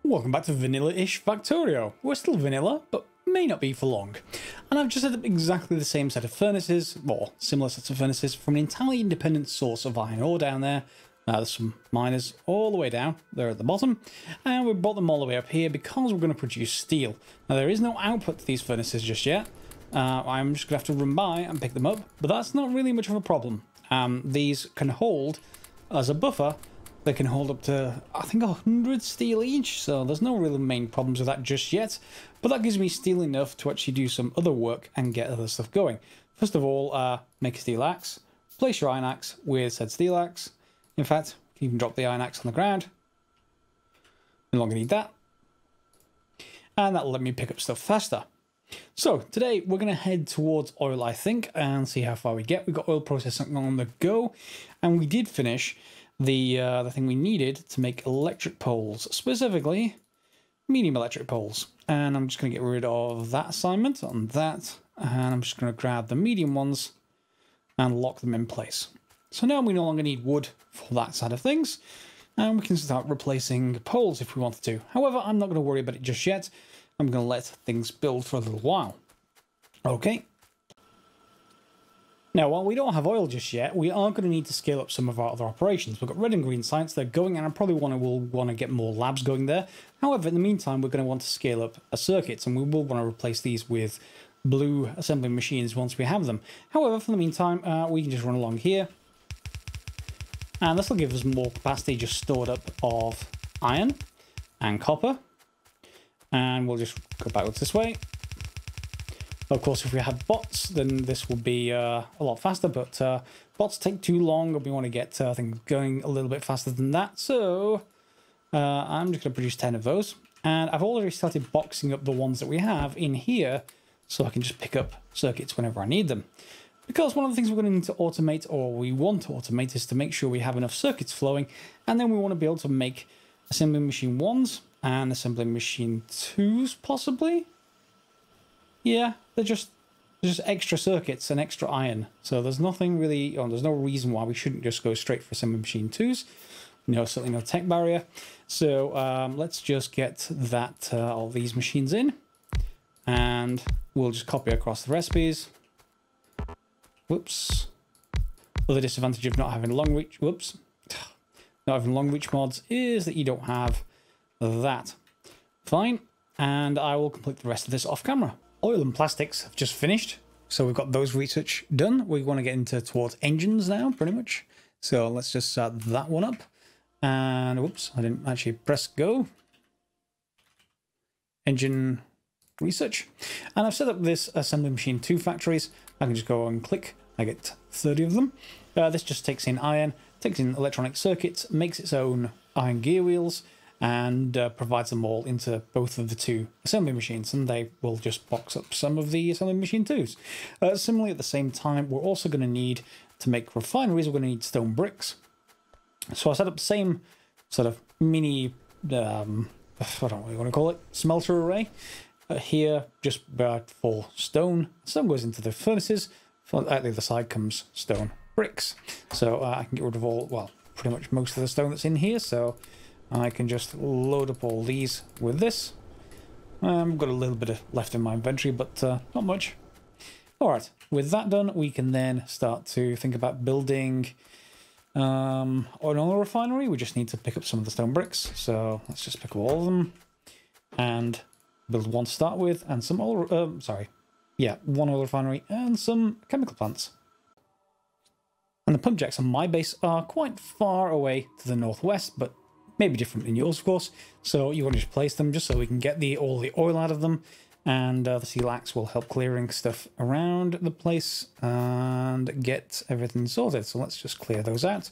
Welcome back to Vanillaish Factorio. We're still vanilla, but may not be for long. And I've just set up exactly the same set of furnaces, or similar sets of furnaces, from an entirely independent source of iron ore down there. There's some miners all the way down there at the bottom, and we brought them all the way up here because we're going to produce steel. Now there is no output to these furnaces just yet. I'm just going to have to run by and pick them up, but that's not really much of a problem. These can hold, as a buffer, they can hold up to, I think, 100 steel each, so there's no real main problems with that just yet. But that gives me steel enough to actually do some other work and get other stuff going. First of all, make a steel axe. Place your iron axe with said steel axe. In fact, you can even drop the iron axe on the ground. No longer need that. And that'll let me pick up stuff faster. So today we're going to head towards oil, I think, and see how far we get. We've got oil processing on the go, and we did finish the thing we needed to make electric poles, specifically medium electric poles. And I'm just going to get rid of that assignment on that, and I'm just going to grab the medium ones and lock them in place. So now we no longer need wood for that side of things, and we can start replacing poles if we wanted to. However, I'm not going to worry about it just yet. I'm going to let things build for a little while. Okay. Now, while we don't have oil just yet, we are going to need to scale up some of our other operations. We've got red and green sites, they're going, and I probably will want to get more labs going there. However, in the meantime, we're going to want to scale up our circuits, and we will want to replace these with blue assembly machines once we have them. However, for the meantime, we can just run along here, and this will give us more capacity just stored up of iron and copper. And we'll just go backwards this way. Of course, if we had bots, then this will be a lot faster, but bots take too long, and we want to get things going a little bit faster than that. So I'm just going to produce 10 of those. And I've already started boxing up the ones that we have in here, so I can just pick up circuits whenever I need them. Because one of the things we're going to need to automate, or we want to automate, is to make sure we have enough circuits flowing, and then we want to be able to make assembly machine 1s and assembly machine 2s, possibly. Yeah, they're just extra circuits and extra iron. So there's nothing really, there's no reason why we shouldn't just go straight for assembly machine 2s. No, certainly no tech barrier. So let's just get that all these machines in, and we'll just copy across the recipes. Whoops. Other disadvantage of not having long reach. Whoops. Not having long reach mods is that you don't have that. Fine. And I will complete the rest of this off camera. Oil and plastics have just finished, so we've got those research done. We want to get into towards engines now, pretty much. So let's just start that one up. And whoops, I didn't actually press go. Engine research. And I've set up this assembly machine 2 factories. I can just go and click. I get 30 of them. This just takes in iron, takes in electronic circuits, makes its own iron gear wheels, and provides them all into both of the 2 assembly machines, and they will just box up some of the assembly machine 2s. Similarly, at the same time, we're also going to need to make refineries. We're going to need stone bricks. So I set up the same sort of mini, I don't know what you want to call it, smelter array. Here, just for stone. Stone goes into the furnaces. At the other side comes stone bricks. So I can get rid of all, well, pretty much most of the stone that's in here. So I can just load up all these with this. I've got a little bit left in my inventory, but not much. All right, with that done, we can then start to think about building another refinery. We just need to pick up some of the stone bricks. So let's just pick up all of them and build one to start with, and some oil, one oil refinery and some chemical plants. And the pump jacks on my base are quite far away to the northwest, but maybe different in yours, of course. So you want to just place them just so we can get all the oil out of them, and the steel axe will help clearing stuff around the place and get everything sorted. So let's just clear those out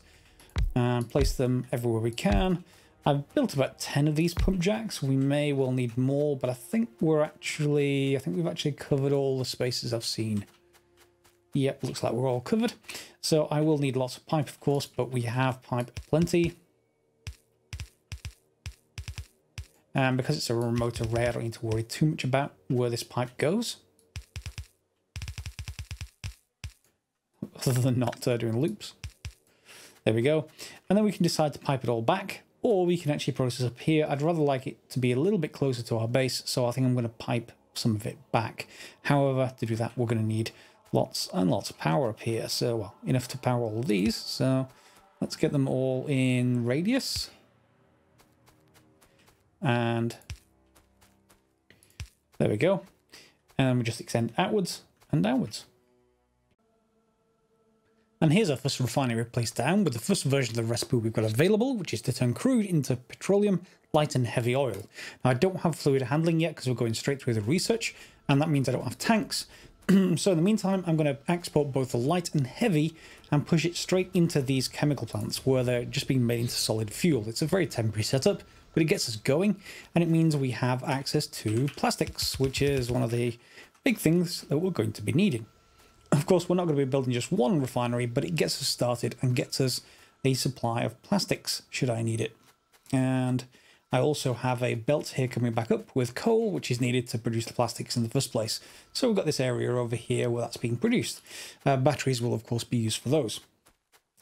and place them everywhere we can. I've built about 10 of these pump jacks. We may well need more, but I think we've actually covered all the spaces I've seen. Yep, looks like we're all covered. So I will need lots of pipe, of course, but we have pipe plenty. And because it's a remote array, I don't need to worry too much about where this pipe goes. Other than not doing loops. There we go. And then we can decide to pipe it all back, or we can actually process up here. I'd rather like it to be a little bit closer to our base, so I think I'm going to pipe some of it back. However, to do that, we're going to need lots and lots of power up here. So, well, enough to power all of these. So let's get them all in radius. And there we go. And we just extend outwards and downwards. And here's our first refinery placed down with the first version of the recipe we've got available, which is to turn crude into petroleum, light and heavy oil. Now, I don't have fluid handling yet because we're going straight through the research, and that means I don't have tanks. So in the meantime, I'm going to export both the light and heavy and push it straight into these chemical plants where they're just being made into solid fuel. It's a very temporary setup, but it gets us going, and it means we have access to plastics, which is one of the big things that we're going to be needing. Of course, we're not going to be building just one refinery, but it gets us started and gets us a supply of plastics, should I need it. And I also have a belt here coming back up with coal, which is needed to produce the plastics in the first place. So we've got this area over here where that's being produced. Batteries will, of course, be used for those.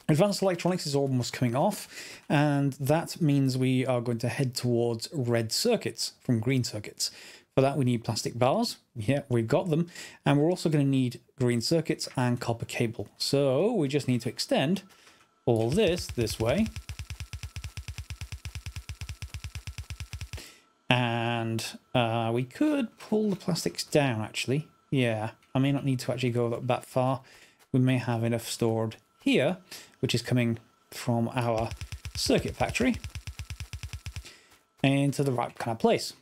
Advanced electronics is almost coming off, and that means we are going to head towards red circuits from green circuits. For that, we need plastic bars. Yeah, we've got them. And we're also going to need green circuits and copper cable. So we just need to extend all this way. And we could pull the plastics down, actually. Yeah, I may not need to actually go that far. We may have enough stored here, which is coming from our circuit factory, into the right kind of place.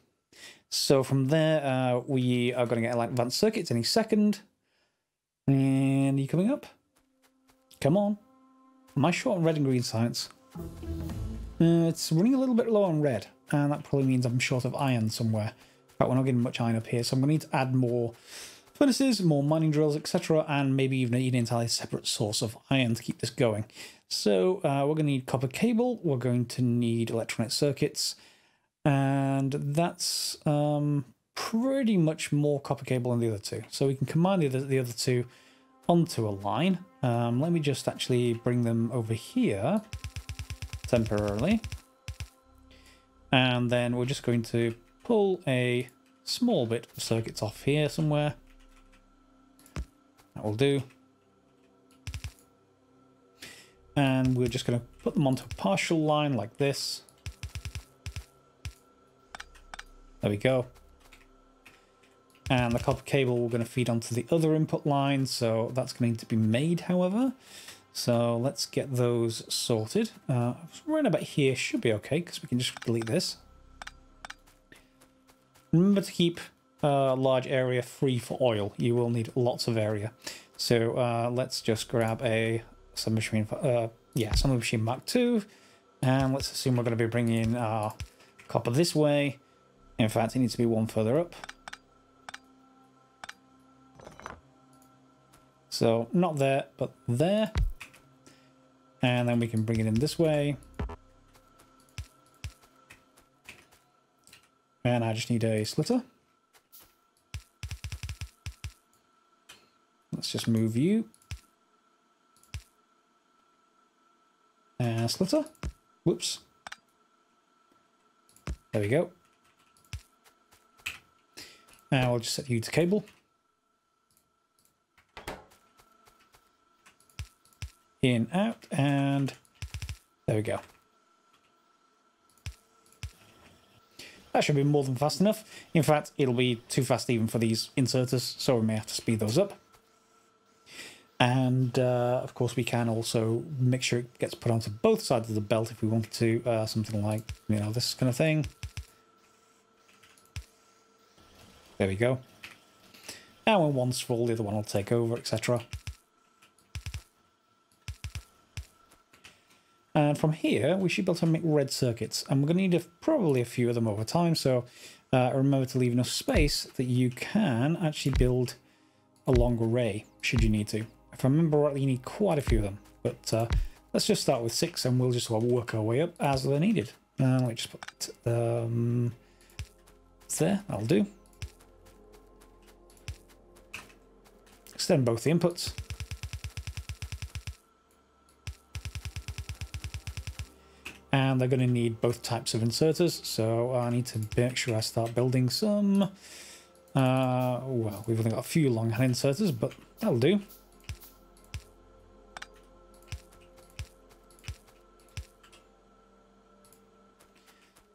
So from there, we are going to get advanced circuits any second. And are you coming up? Come on. Am I short on red and green science? It's running a little bit low on red, and that probably means I'm short of iron somewhere. But we're not getting much iron up here, so I'm going to need to add more furnaces, more mining drills, etc., and maybe even an entirely separate source of iron to keep this going. So we're going to need copper cable, we're going to need electronic circuits, and that's pretty much more copper cable than the other two. So we can combine the other two onto a line. Let me just actually bring them over here temporarily. And then we're just going to pull a small bit of circuits off here somewhere. That will do. And we're just going to put them onto a partial line like this. There we go. And the copper cable we're going to feed onto the other input line, so that's going to be made, however. So let's get those sorted. Right about here should be okay, because we can just delete this. Remember to keep a large area free for oil. You will need lots of area. So let's just grab a submachine Mark II, and let's assume we're going to be bringing our copper this way. In fact, it needs to be one further up. So not there, but there. And then we can bring it in this way. And I just need a slitter. Let's just move you. And slitter. Whoops. There we go. And we'll just set you to cable. In, out, and there we go. That should be more than fast enough. In fact, it'll be too fast even for these inserters, so we may have to speed those up. And of course, we can also make sure it gets put onto both sides of the belt if we wanted to, something like, you know, this kind of thing. There we go. And when one's full, the other one will take over, etc. And from here, we should be able to make red circuits. And we're going to need probably a few of them over time. So remember to leave enough space that you can actually build a long array, should you need to. If I remember rightly, you need quite a few of them. But let's just start with 6, and we'll just work our way up as they're needed. Let me just put there. That'll do. Extend both the inputs. And they're going to need both types of inserters, so I need to make sure I start building some. Well, we've only got a few long-hand inserters, but that'll do.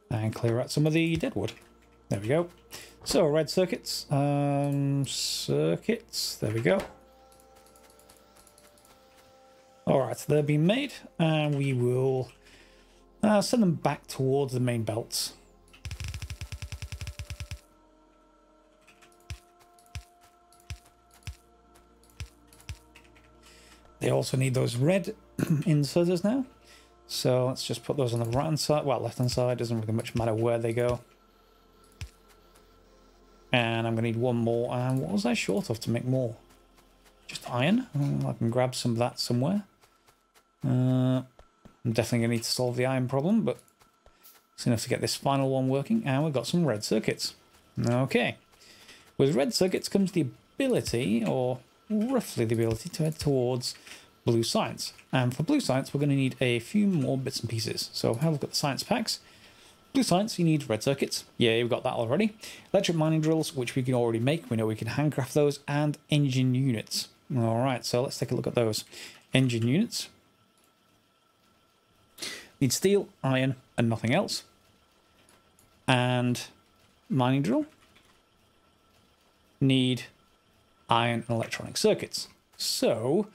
And clear out some of the dead wood. There we go. So, red circuits. Circuits. There we go. Alright, they're being made, and we will send them back towards the main belts. They also need those red inserters now. So let's just put those on the right hand side. Well, left hand side, doesn't really much matter where they go. And I'm going to need one more. And what was I short of to make more? Just iron? I can grab some of that somewhere. I'm definitely going to need to solve the iron problem, but it's enough to get this final one working. And we've got some red circuits. Okay. With red circuits comes the ability, or roughly the ability, to head towards blue science. And for blue science, we're going to need a few more bits and pieces. So have a look at the science packs. Blue science, you need red circuits. Yeah, we've got that already. Electric mining drills, which we can already make. We know we can handcraft those. And engine units. All right, so let's take a look at those. Engine units. Need steel, iron, and nothing else. And mining drill. Need iron and electronic circuits. So,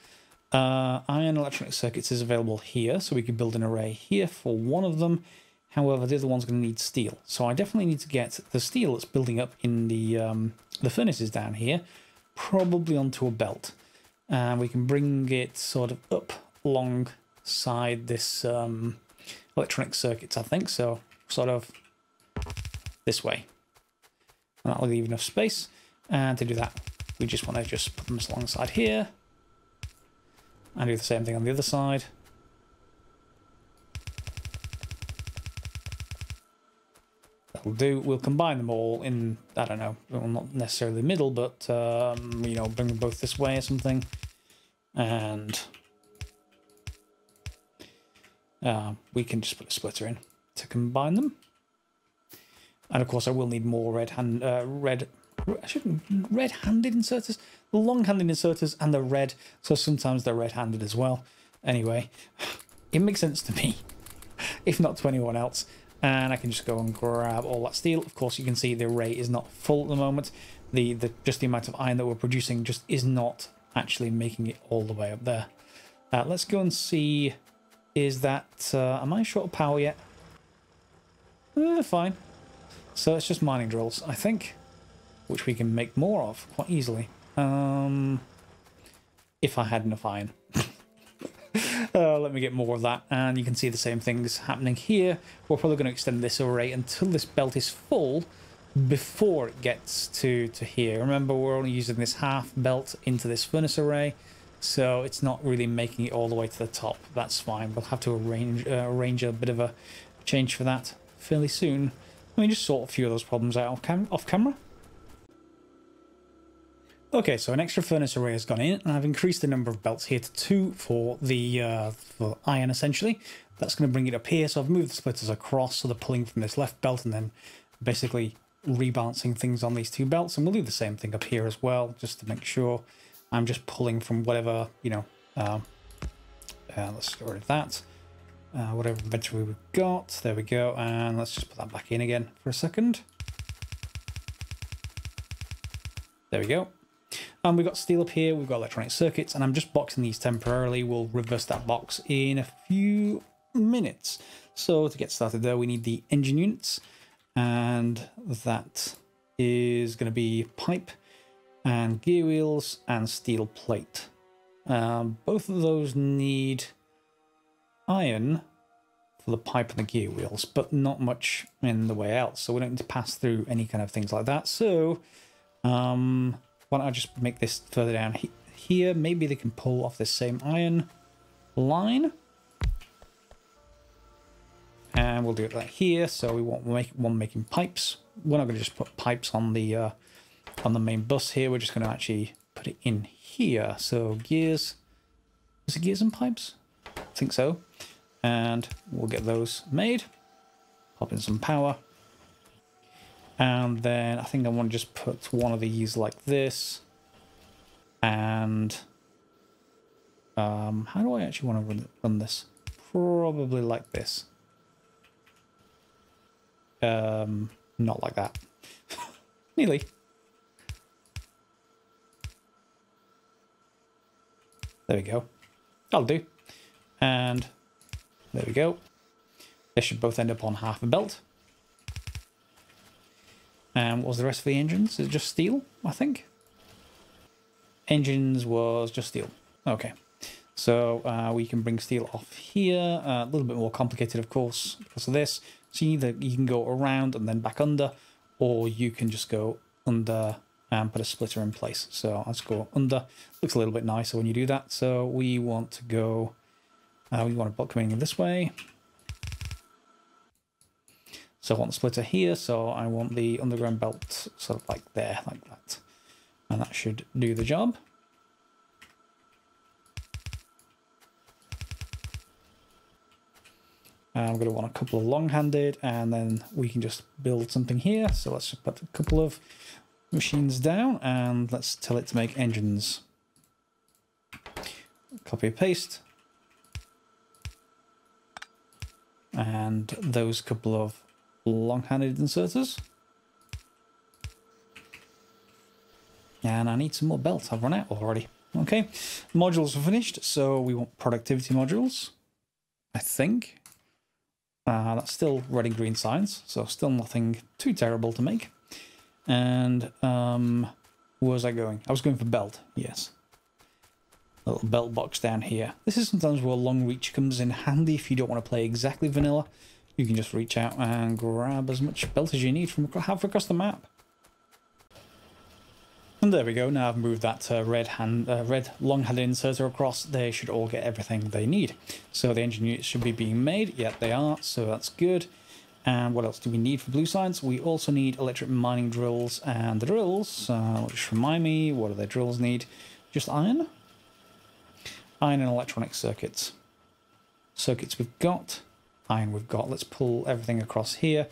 iron electronic circuits is available here, so we can build an array here for one of them. However, the other one's going to need steel. So I definitely need to get the steel that's building up in the furnaces down here, probably onto a belt. And we can bring it sort of up alongside this electronic circuits, I think. So sort of this way. And that'll leave enough space. And to do that, we just want to just put them alongside here. And do the same thing on the other side. That'll do. We'll combine them all in, I don't know, well, not necessarily the middle, but, you know, bring them both this way or something. And we can just put a splitter in to combine them. And of course, I will need more red-handed inserters, the long-handed inserters, and the red. So sometimes they're red-handed as well. Anyway, it makes sense to me, if not to anyone else. And I can just go and grab all that steel. Of course, you can see the array is not full at the moment. Just the amount of iron that we're producing just is not actually making it all the way up there. Let's go and see. Is that am I short of power yet? Fine. So it's just mining drills, I think, which we can make more of quite easily. If I had enough iron. Let me get more of that, and you can see the same things happening here. We're probably going to extend this array until this belt is full before it gets to here. Remember, we're only using this half belt into this furnace array, so it's not really making it all the way to the top. That's fine. We'll have to arrange a bit of a change for that fairly soon. Let me just sort a few of those problems out off camera. Okay, so an extra furnace array has gone in, and I've increased the number of belts here to 2 for the for iron, essentially. That's going to bring it up here, so I've moved the splitters across, so they're pulling from this left belt and then basically rebalancing things on these 2 belts. And we'll do the same thing up here as well, just to make sure I'm just pulling from whatever, you know, let's get rid of that. Whatever inventory we've got, there we go, and let's just put that back in again for a second. There we go. And we've got steel up here, we've got electronic circuits, and I'm just boxing these temporarily. We'll reverse that box in a few minutes. So to get started there, we need the engine units, and that is going to be pipe and gear wheels and steel plate. Both of those need iron for the pipe and the gear wheels, but not much in the way else. So we don't need to pass through any kind of things like that. So why don't I just make this further down here? Maybe they can pull off this same iron line. And we'll do it right here. So we want one making pipes. We're not going to just put pipes on the main bus here. We're just going to actually put it in here. So gears. Was it gears and pipes? I think so. And we'll get those made. Pop in some power. And then I think I want to just put one of these like this. And how do I actually want to run this? Probably like this. Not like that. Nearly. There we go. That'll do. And there we go. They should both end up on half a belt. And what was the rest of the engines? Is it just steel, I think? Engines was just steel. Okay. So we can bring steel off here. A little bit more complicated, of course, because of this. So either you can go around and then back under, or you can just go under and put a splitter in place. So let's go under. Looks a little bit nicer when you do that. So we want to go, we want to come in this way. So I want the splitter here. So I want the underground belt sort of like there, like that. And that should do the job. I'm going to want a couple of long-handed, and then we can just build something here. So let's just put a couple of machines down, and let's tell it to make engines. Copy and paste. And those couple of long-handed inserters. And I need some more belts. I've run out already. Okay, modules are finished, so we want productivity modules, I think. That's still red and green signs, so still nothing too terrible to make. And where was I going? I was going for belt, yes. A little belt box down here. This is sometimes where long reach comes in handy if you don't want to play exactly vanilla. You can just reach out and grab as much belt as you need from halfway across the map. And there we go. Now I've moved that red long-handed inserter across. They should all get everything they need. So the engine units should be being made. Yep, they are. So that's good. And what else do we need for blue science? We also need electric mining drills. And the drills, just remind me, what do the drills need? Just iron? Iron and electronic circuits. Circuits we've got. Iron we've got. Let's pull everything across here.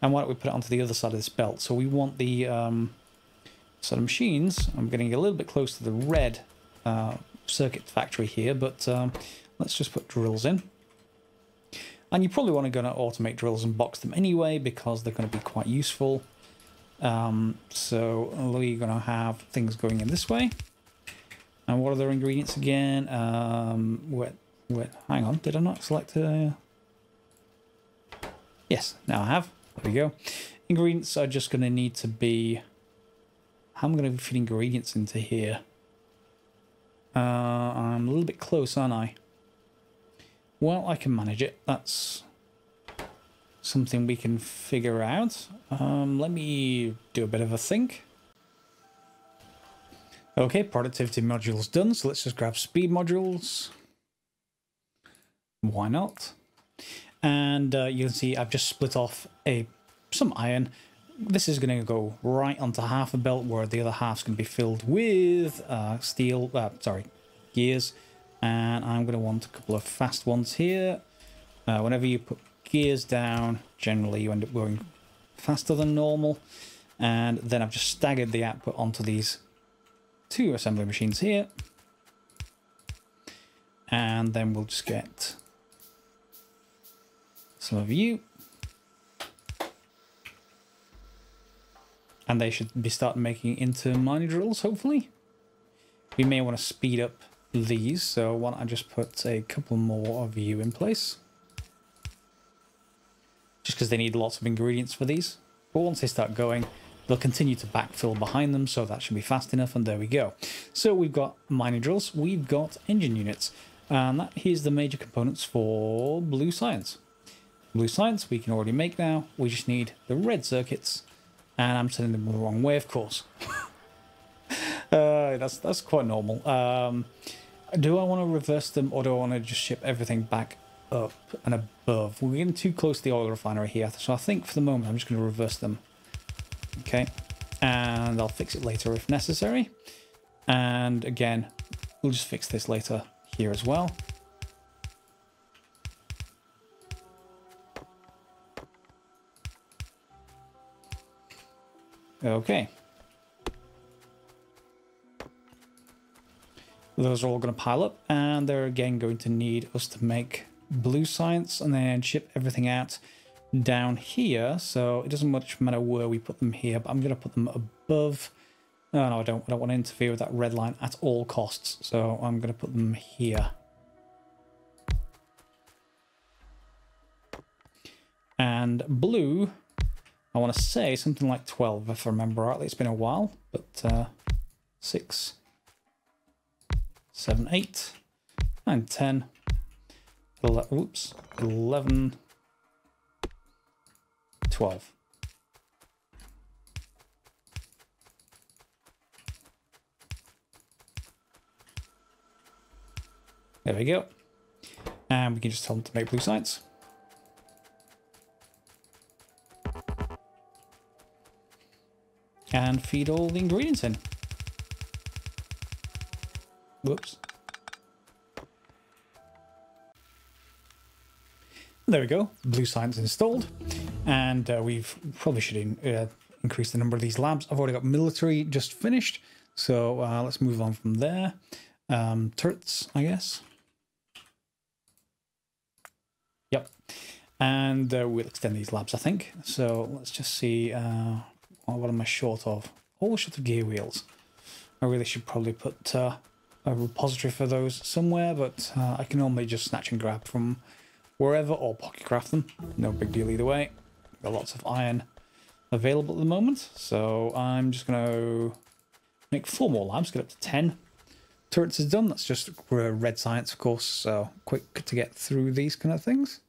And why don't we put it onto the other side of this belt? So we want the sort of machines. I'm getting a little bit close to the red circuit factory here, but let's just put drills in. And you probably want to go to automate drills and box them anyway, because they're going to be quite useful. So we're going to have things going in this way. And what are their ingredients again? Hang on, did I not select Yes, now I have. There we go. Ingredients are just going to need to be... How am I going to fit ingredients into here? I'm a little bit close, aren't I? Well, I can manage it. That's something we can figure out. Let me do a bit of a think. Okay, productivity module's done, so let's just grab speed modules. Why not? And you can see I've just split off some iron. This is going to go right onto half a belt, where the other half's going to be filled with gears. And I'm going to want a couple of fast ones here. Whenever you put gears down, generally you end up going faster than normal. And then I've just staggered the output onto these two assembly machines here. And then we'll just get some of you. And they should be starting making into mining drills, hopefully. We may want to speed up these, so why don't I just put a couple more of you in place. Just because they need lots of ingredients for these. But once they start going, they'll continue to backfill behind them, so that should be fast enough, and there we go. So we've got mining drills, we've got engine units, and here's the major components for blue science. Blue science we can already make now, we just need the red circuits. And I'm sending them the wrong way, of course. That's quite normal. Do I want to reverse them, or do I want to just ship everything back up and above? We're getting too close to the oil refinery here, so I think for the moment I'm just going to reverse them. Okay, and I'll fix it later if necessary. And again, we'll just fix this later here as well. Okay. Those are all going to pile up, and they're again going to need us to make blue science and then ship everything out down here. So it doesn't much matter where we put them here, but I'm going to put them above. Oh, no, I don't want to interfere with that red line at all costs. So I'm going to put them here. And blue, I want to say something like 12, if I remember rightly. It's been a while, but 6, 7, 8, 9, 10, 11, 12. There we go. And we can just tell them to make blue science. And feed all the ingredients in. Whoops. There we go. Blue science installed. And we've probably should increase the number of these labs. I've already got military just finished. So let's move on from there. Turrets, I guess. Yep. And we'll extend these labs, I think. So let's just see. What am I short of? Always short of gear wheels. I really should probably put a repository for those somewhere, but I can normally just snatch and grab from wherever or pocket craft them. No big deal either way. Got lots of iron available at the moment, so I'm just going to make 4 more labs, get up to 10. Turrets is done. That's just red science, of course, so quick to get through these kind of things.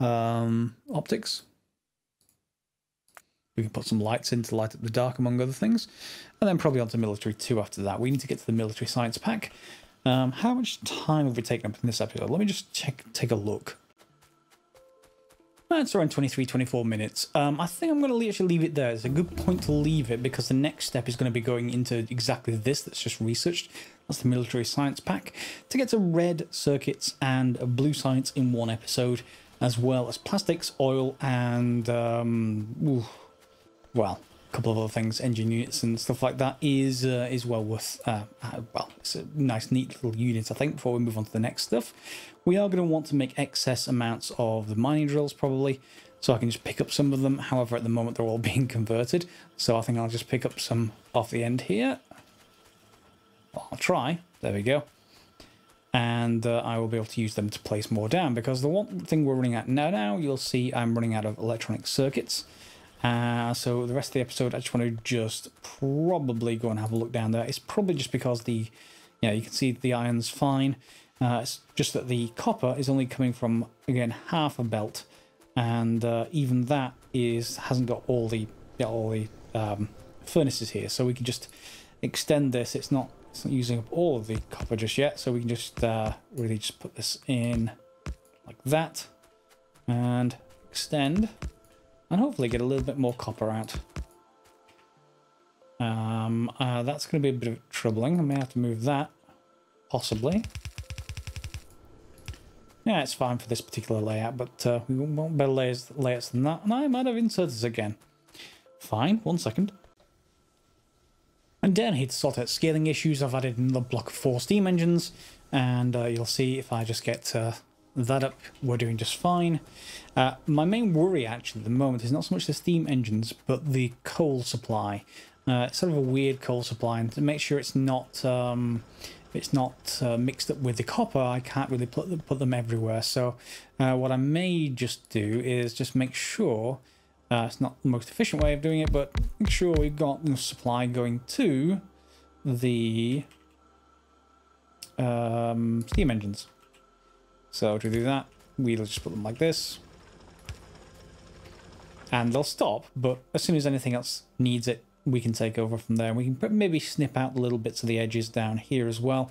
Optics. We can put some lights in to light up the dark, among other things. And then probably onto military 2 after that. We need to get to the military science pack. How much time have we taken up in this episode? Let me just take a look. It's around 23, 24 minutes. I think I'm going to actually leave it there. It's a good point to leave it because the next step is going to be going into exactly this that's just researched. That's the military science pack. To get to red circuits and blue science in one episode, as well as plastics, oil, and well, a couple of other things, engine units and stuff like that is well worth, well, it's a nice, neat little unit, I think, before we move on to the next stuff. We are going to want to make excess amounts of the mining drills, probably, so I can just pick up some of them. However, at the moment, they're all being converted, so I think I'll just pick up some off the end here. Well, I'll try. There we go. And I will be able to use them to place more down, because the one thing we're running at now, you'll see I'm running out of electronic circuits. So the rest of the episode, I just want to just probably go and have a look down there. It's probably just because you can see the iron's fine. It's just that the copper is only coming from, again, half a belt, and even that hasn't got all the furnaces here. So we can just extend this. It's not using up all of the copper just yet, so we can just really just put this in like that and extend. And hopefully get a little bit more copper out. That's going to be a bit of troubling. I may have to move that, possibly. Yeah, it's fine for this particular layout, but we want better layouts than that. And I might have inserters again. Fine, 1 second. And down here to sort out scaling issues, I've added another block of 4 steam engines, and you'll see if I just get that up, we're doing just fine. My main worry actually at the moment is not so much the steam engines, but the coal supply. It's sort of a weird coal supply, and to make sure it's not mixed up with the copper, I can't really put them everywhere. So what I may just do is just make sure it's not the most efficient way of doing it, but make sure we've got supply going to the steam engines. So to do that, we'll just put them like this. And they'll stop, but as soon as anything else needs it, we can take over from there. We can maybe snip out the little bits of the edges down here as well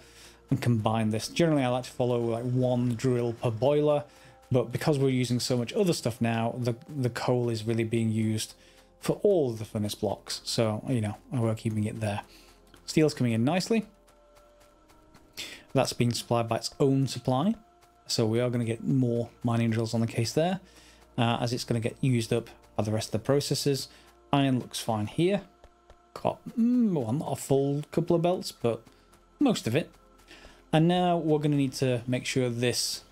and combine this. Generally, I like to follow like 1 drill per boiler, but because we're using so much other stuff now, the coal is really being used for all of the furnace blocks. So, we're keeping it there. Steel's coming in nicely. That's being supplied by its own supply. So we are going to get more mining drills on the case there, as it's going to get used up by the rest of the processes. Iron looks fine here. got, well, not a full couple of belts, but most of it. And now we're going to need to make sure this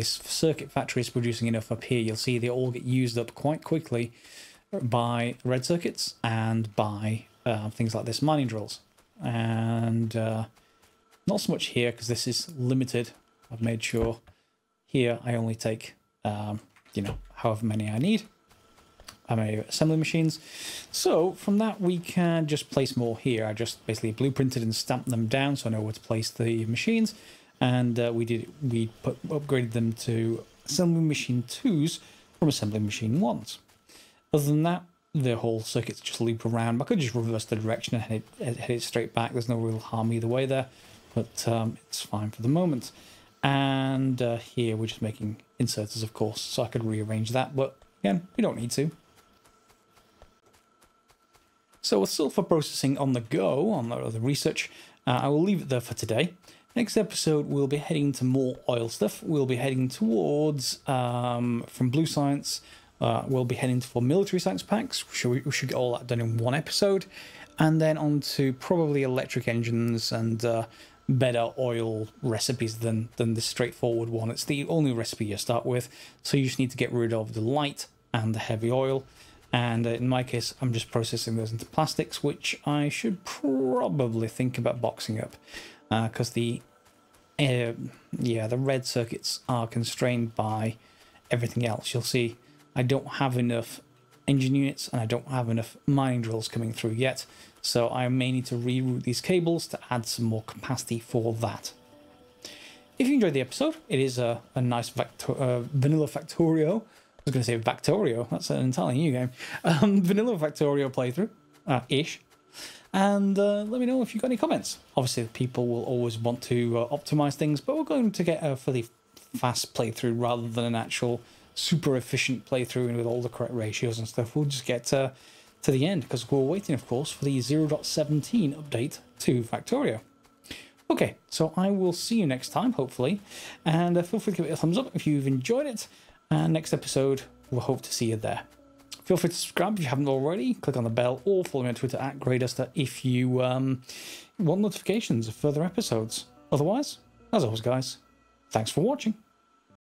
circuit factory is producing enough up here. You'll see they all get used up quite quickly by red circuits and by things like this mining drills. And not so much here because this is limited. I've made sure here I only take, you know, however many I need. I made assembly machines. So from that we can just place more here. I just basically blueprinted and stamped them down so I know where to place the machines. And we upgraded them to assembly machine 2s from assembly machine 1s. Other than that, the whole circuits just loop around. I could just reverse the direction and head it straight back. There's no real harm either way there, but it's fine for the moment. And here we're just making inserters, of course, so I could rearrange that, but again, we don't need to. So with sulfur processing on the go, on the research, I will leave it there for today. Next episode, we'll be heading to more oil stuff. We'll be heading towards, from Blue Science, we'll be heading for military science packs. We should get all that done in one episode. And then on to probably electric engines and better oil recipes than the straightforward one. It's the only recipe you start with, so you just need to get rid of the light and the heavy oil. And in my case, I'm just processing those into plastics, which I should probably think about boxing up. Because the red circuits are constrained by everything else. You'll see I don't have enough engine units and I don't have enough mining drills coming through yet, so I may need to reroute these cables to add some more capacity for that. If you enjoyed the episode, it is a nice vanilla Factorio. I was going to say Factorio, that's an entirely new game. Vanilla Factorio playthrough, ish. And let me know if you've got any comments. Obviously, people will always want to optimize things, but we're going to get a fairly fast playthrough rather than an actual super efficient playthrough and with all the correct ratios and stuff. We'll just get to the end because we're waiting, of course, for the 0.17 update to Factorio. Okay, so I will see you next time, hopefully, and feel free to give it a thumbs up if you've enjoyed it. And next episode, we'll hope to see you there. Feel free to subscribe if you haven't already, click on the bell, or follow me on Twitter @GreyDuster if you want notifications of further episodes. Otherwise, as always, guys, thanks for watching.